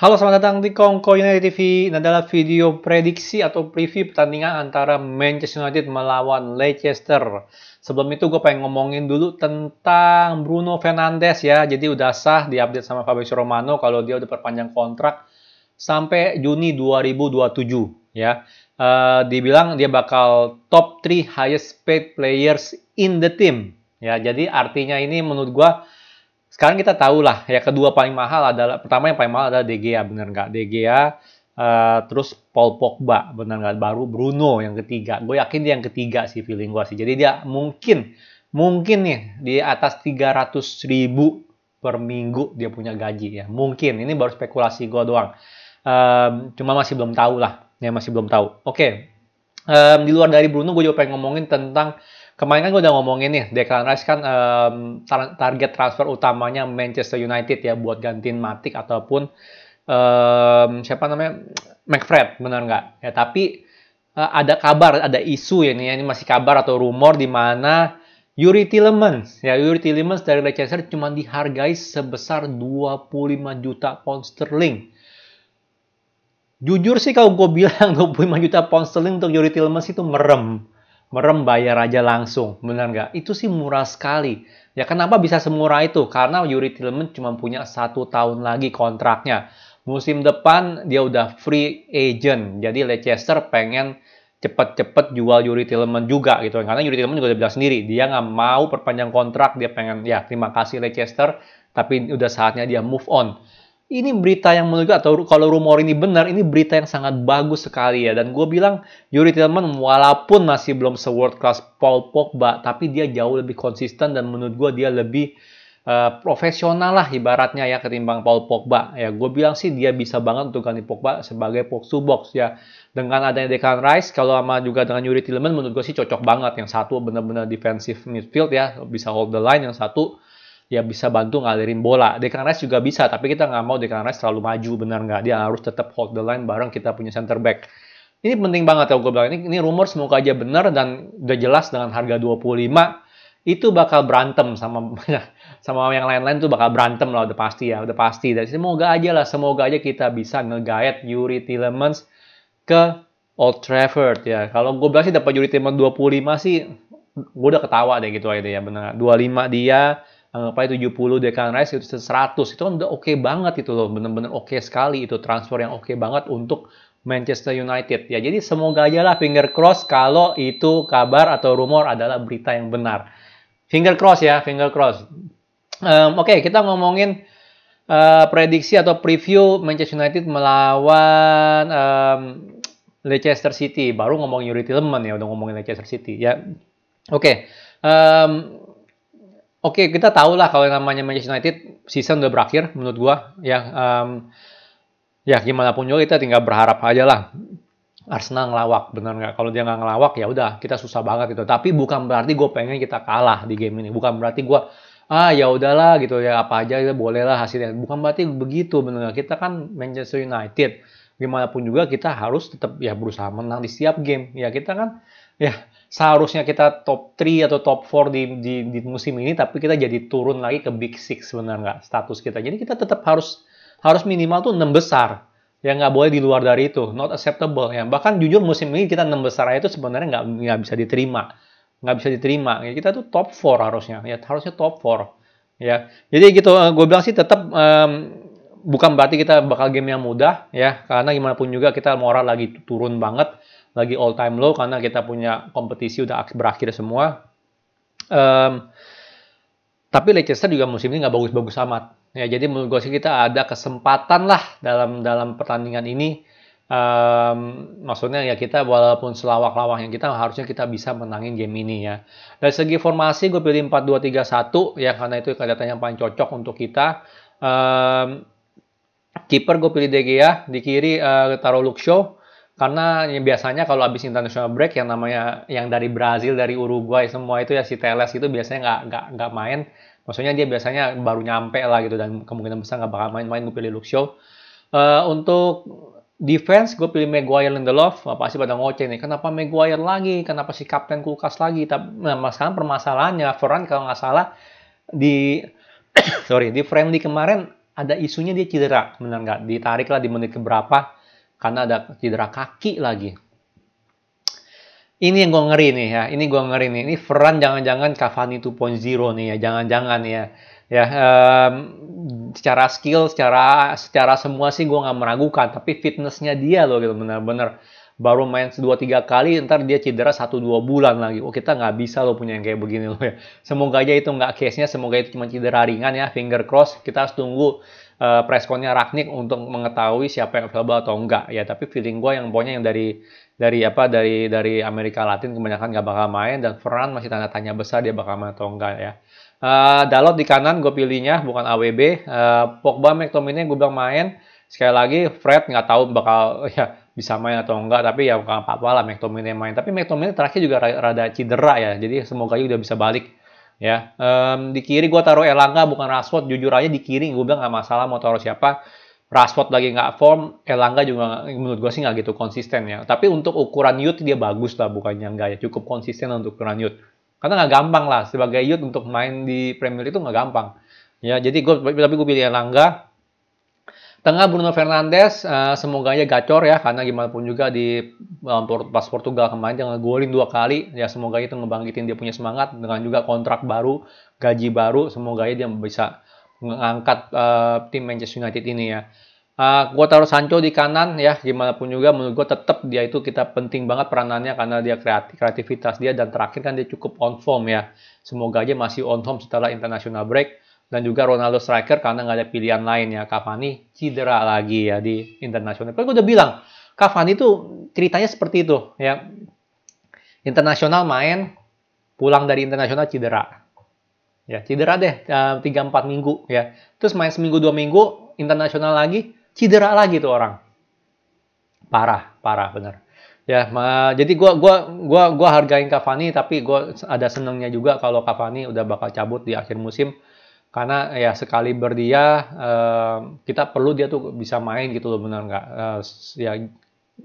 Halo, selamat datang di Kongko United TV. Ini adalah video prediksi atau preview pertandingan antara Manchester United melawan Leicester. Sebelum itu gue pengen ngomongin dulu tentang Bruno Fernandes ya. Jadi udah sah diupdate sama Fabrizio Romano kalau dia udah perpanjang kontrak sampai Juni 2027 ya. Dibilang dia bakal top 3 highest paid players in the team. Ya, jadi artinya ini menurut gue sekarang kita tahu lah ya, kedua paling mahal adalah, pertama yang paling mahal adalah De Gea, bener nggak? De Gea, terus Paul Pogba, bener nggak? Baru Bruno yang ketiga. Gue yakin dia yang ketiga sih, feeling gue sih. Jadi dia mungkin nih di atas 300.000 per minggu dia punya gaji ya. Mungkin, ini baru spekulasi gue doang. Cuma masih belum tahu lah, ya masih belum tahu. Oke. Di luar dari Bruno, gue juga pengen ngomongin tentang kemarin kan gue udah ngomongin nih, Declan Rice kan target transfer utamanya Manchester United ya, buat gantiin Matic ataupun siapa namanya, McFred, benar nggak? Ya, tapi ada kabar, ada isu ya ini masih kabar atau rumor di mana Yuri Tielemans dari Leicester cuma dihargai sebesar 25 juta pound sterling. Jujur sih kalau gue bilang 25 juta pound sterling untuk Yuri Tielemans itu merem bayar aja langsung, benar nggak? Itu sih murah sekali. Ya kenapa bisa semurah itu? Karena Yuri Tielemans cuma punya 1 tahun lagi kontraknya. Musim depan dia udah free agent. Jadi Leicester pengen cepet-cepet jual Yuri Tielemans juga gitu. Karena Yuri Tielemans juga udah bilang sendiri, dia nggak mau perpanjang kontrak, dia pengen ya terima kasih Leicester, tapi udah saatnya dia move on. Ini berita yang menurut gue, atau kalau rumor ini benar, ini berita yang sangat bagus sekali ya. Dan gue bilang, Yuri Tielemans walaupun masih belum se-world class Paul Pogba, tapi dia jauh lebih konsisten dan menurut gue dia lebih profesional lah ibaratnya ya ketimbang Paul Pogba. Ya gue bilang sih dia bisa banget untuk ganti Pogba sebagai box to box ya. Dengan adanya Declan Rice, kalau sama juga dengan Yuri Tielemans, menurut gue sih cocok banget. Yang satu benar-benar defensive midfield ya, bisa hold the line. Yang satu ya bisa bantu ngalirin bola. Declan Rice juga bisa, tapi kita nggak mau Declan Rice terlalu maju, benar nggak? Dia harus tetap hold the line bareng kita punya center back. Ini penting banget ya gue bilang. Ini rumor semoga aja benar dan udah jelas dengan harga 25 itu bakal berantem sama sama yang lain-lain tuh bakal berantem lah, udah pasti ya, udah pasti. Dan semoga aja kita bisa ngegaet Yuri Tielemans ke Old Trafford ya. Kalau gue bilang sih dapat Yuri Tielemans 25 sih, gue udah ketawa deh gitu aja ya, benar. 25 dia, anggap aja 70 Declan Rice, itu 100. Itu kan udah oke banget itu loh, bener-bener oke sekali itu, transfer yang oke banget untuk Manchester United. Ya jadi semoga aja lah, finger cross kalau itu kabar atau rumor adalah berita yang benar. Finger cross ya, finger cross. Oke, kita ngomongin prediksi atau preview Manchester United melawan Leicester City. Baru ngomongin Yuri Tielemans ya, udah ngomongin Leicester City ya. Oke. Oke, kita tahu lah kalau namanya Manchester United season udah berakhir menurut gua ya. Ya gimana pun juga kita tinggal berharap aja lah Arsenal ngelawak, benar nggak? Kalau dia nggak ngelawak ya udah kita susah banget gitu. Tapi bukan berarti gue pengen kita kalah di game ini. Bukan berarti gue ya udahlah gitu ya, apa aja ya boleh lah hasilnya. Bukan berarti begitu, benar nggak? Kita kan Manchester United. Gimana pun juga kita harus tetap ya berusaha menang di setiap game. Ya kita kan ya seharusnya kita top 3 atau top 4 di musim ini, tapi kita jadi turun lagi ke Big Six, benar nggak? Status kita. Jadi kita tetap harus minimal tuh 6 besar. Ya nggak boleh di luar dari itu, not acceptable ya. Bahkan jujur musim ini kita 6 besar itu sebenarnya nggak bisa diterima, Ya, kita tuh top 4 harusnya, ya harusnya top 4 ya. Jadi gitu, gue bilang sih tetap bukan berarti kita bakal game yang mudah ya, karena gimana pun juga kita moral lagi turun banget, lagi all time low karena kita punya kompetisi udah berakhir semua. Tapi Leicester juga musim ini nggak bagus-bagus amat. Ya, jadi menurut gue sih kita ada kesempatan lah dalam pertandingan ini. Maksudnya ya kita walaupun selawak-lawaknya kita harusnya kita bisa menangin game ini ya. Dari segi formasi gue pilih 4-2-3-1 ya, karena itu kelihatannya paling cocok untuk kita. Kiper gue pilih De Gea, di kiri taruh Luke Shaw. Karena ya, biasanya kalau habis international break yang namanya yang dari Brazil, dari Uruguay semua itu ya, si Teles itu biasanya nggak main. Maksudnya dia biasanya baru nyampe lah gitu, dan kemungkinan besar nggak bakal main. Gue pilih Luke Shaw. Untuk defense gue pilih Maguire, Lindelof. Pasti pada ngoceh nih, kenapa Maguire lagi? Kenapa si Kapten Kulkas lagi? Nah, sekarang permasalahannya, Varane kalau nggak salah di di friendly kemarin ada isunya dia cedera, benar nggak? Ditarik lah di menit keberapa, karena ada cedera kaki lagi. Ini yang gue ngeri nih ya, ini gue ngeri nih. Ini Ferran jangan-jangan Cavani 2.0 nih ya, jangan-jangan ya. Ya, secara skill, secara semua sih gue nggak meragukan, tapi fitnessnya dia loh gitu, benar-benar baru main 2-3 kali, ntar dia cedera 1-2 bulan lagi. Oh, kita nggak bisa loh punya yang kayak begini loh ya. Semoga aja itu nggak case-nya, semoga itu cuma cedera ringan ya, finger cross. Kita harus tunggu press con-nya Rangnick untuk mengetahui siapa yang available atau enggak ya. Tapi feeling gue yang pokoknya yang dari Amerika Latin kebanyakan nggak bakal main, dan Ferran masih tanda tanya besar dia bakal main atau enggak ya. Dalot di kanan gue pilihnya bukan AWB. Pogba, McTominay gue bilang main. Sekali lagi Fred nggak tahu bakal ya bisa main atau enggak, tapi ya bukan apa-apa lah McTominay main. Tapi McTominay terakhir juga rada cedera ya, jadi semoga udah bisa balik ya. Di kiri gue taruh Elanga bukan Rashford. Jujur aja di kiri gue bilang nggak masalah mau taruh siapa. Rashford lagi nggak form, Elanga juga menurut gue sih nggak gitu konsisten ya. Tapi untuk ukuran youth dia bagus lah, bukannya enggak ya. Cukup konsisten untuk ukuran youth. Karena nggak gampang lah sebagai youth untuk main di Premier League itu nggak gampang. Ya, jadi tapi gue pilih Elanga. Tengah Bruno Fernandes, semoga aja gacor ya, karena gimana pun juga di pas Portugal kemarin dia ngegolin 2 kali, ya semoga itu ngebangkitin dia punya semangat, dengan juga kontrak baru, gaji baru, semoga aja dia bisa mengangkat tim Manchester United ini ya. Gue taruh Sancho di kanan ya, gimana pun juga menurut gue tetap dia itu kita penting banget peranannya karena dia kreativitas dia, dan terakhir kan dia cukup on form ya. Semoga aja masih on form setelah international break. Dan juga Ronaldo striker karena nggak ada pilihan lain ya. Cavani cedera lagi ya di internasional. Tapi gue udah bilang, Cavani itu ceritanya seperti itu ya. Internasional main, pulang dari internasional cedera. Ya, cedera deh 3-4 minggu ya. Terus main seminggu 2 minggu, internasional lagi, cedera lagi tuh orang. Parah bener. Ya, jadi gua hargain Cavani, tapi gue ada senengnya juga kalau Cavani udah bakal cabut di akhir musim. Karena ya sekali berdia kita perlu dia tuh bisa main gitu loh, benar nggak? Ya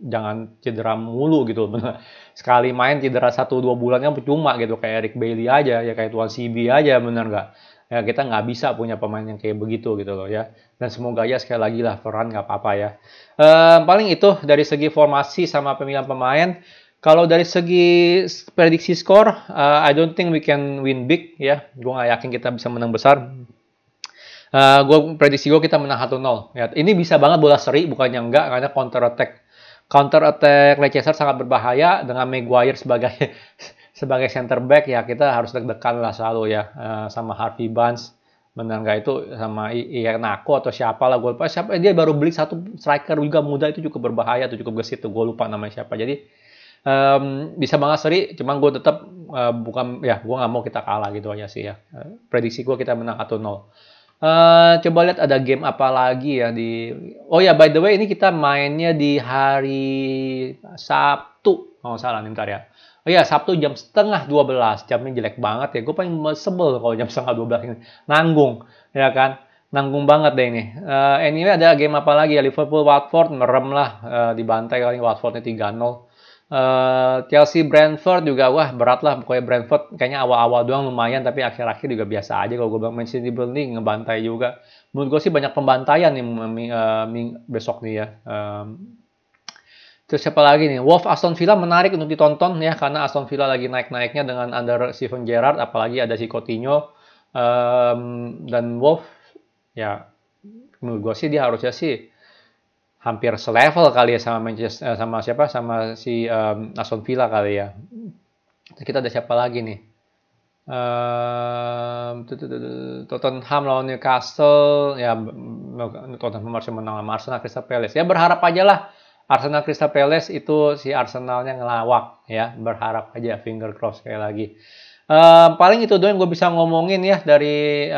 jangan cedera mulu gitu loh, benar. Sekali main cedera 1-2 bulannya percuma gitu, kayak Eric Bailly aja ya, kayak Tuan CB aja, benar nggak? Ya kita nggak bisa punya pemain yang kayak begitu gitu loh ya. Dan semoga aja sekali lagi lah Ferran nggak apa-apa ya. Paling itu dari segi formasi sama pemilihan pemain. Kalau dari segi prediksi skor, I don't think we can win big ya. Gue nggak yakin kita bisa menang besar. Prediksi gue kita menang 1-0. Ya, ini bisa banget bola seri, bukannya enggak, karena counter attack Leicester sangat berbahaya dengan Maguire sebagai center back ya, kita harus deg-degan lah selalu ya, sama Harvey Barnes. Benar nggak itu sama Iheanacho atau siapa lah, gue lupa siapa, dia baru beli satu striker juga muda itu cukup berbahaya tuh, cukup gesit tuh, gue lupa namanya siapa. Jadi bisa banget seri, cuman gue tetap bukan ya, gue nggak mau kita kalah gitu aja sih ya. Prediksi gue kita menang 1-0. Coba lihat ada game apa lagi ya di. Oh ya, by the way ini kita mainnya di hari Sabtu, kalau salah nih, bentar ya. Oh ya, Sabtu jam setengah 12, jamnya jelek banget ya. Gue paling sebel kalau jam setengah 12 ini, nanggung ya kan. Nanggung banget deh ini. Anyway ada game apa lagi ya, Liverpool Watford merem lah, dibantai kali Watfordnya 3-0. Chelsea Brentford juga wah berat lah, pokoknya Brentford kayaknya awal-awal doang lumayan, tapi akhir-akhir juga biasa aja. Kalau gue bilang Manchester City Burnley ngebantai juga, menurut gue sih banyak pembantaian nih besok nih ya. Terus siapa lagi nih, Wolves Aston Villa menarik untuk ditonton ya, karena Aston Villa lagi naik-naiknya dengan under Steven Gerrard, apalagi ada si Coutinho, dan Wolves ya menurut gue sih dia harusnya sih hampir selevel kali ya sama Manchester, sama siapa, sama si Aston Villa kali ya. Kita ada siapa lagi nih? Tottenham lawan Newcastle ya, Tottenham harus menang sama Arsenal Crystal Palace ya, berharap aja lah Arsenal Crystal Palace itu si Arsenalnya ngelawak ya, berharap aja, finger cross sekali lagi. Paling itu doang yang gue bisa ngomongin ya dari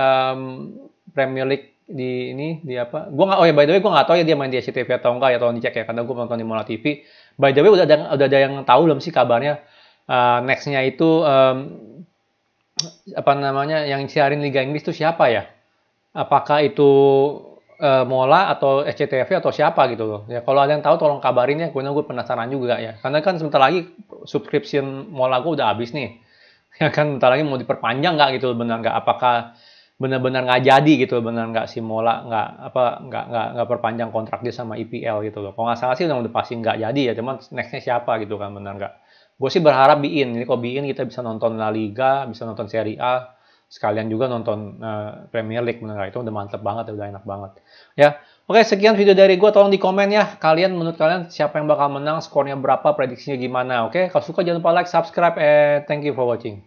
Premier League di apa? Oh ya, by the way gue nggak tahu ya dia main di SCTV atau enggak ya, tolong dicek ya, karena gue nonton di Mola TV. By the way udah ada yang tahu belum sih kabarnya nextnya itu apa namanya yang siarin Liga Inggris itu siapa ya? Apakah itu Mola atau SCTV atau siapa gitu loh ya? Kalau ada yang tahu tolong kabarin ya, gue penasaran juga ya, karena kan sebentar lagi subscription Mola gue udah habis nih ya kan, sebentar lagi mau diperpanjang nggak gitu, benar nggak? Apakah benar-benar nggak jadi gitu, benar nggak si Mola nggak perpanjang kontrak dia sama IPL gitu loh. Kalau nggak salah sih udah pasti nggak jadi ya, cuman nextnya siapa gitu kan, benar nggak? Gue sih berharap Ini kok kita bisa nonton La Liga, bisa nonton Serie A, sekalian juga nonton Premier League, benar nggak? Itu udah mantep banget, udah enak banget. Ya, oke, sekian video dari gue. Tolong di komen ya, menurut kalian siapa yang bakal menang, skornya berapa, prediksinya gimana? Oke, kalau suka jangan lupa like, subscribe, and thank you for watching.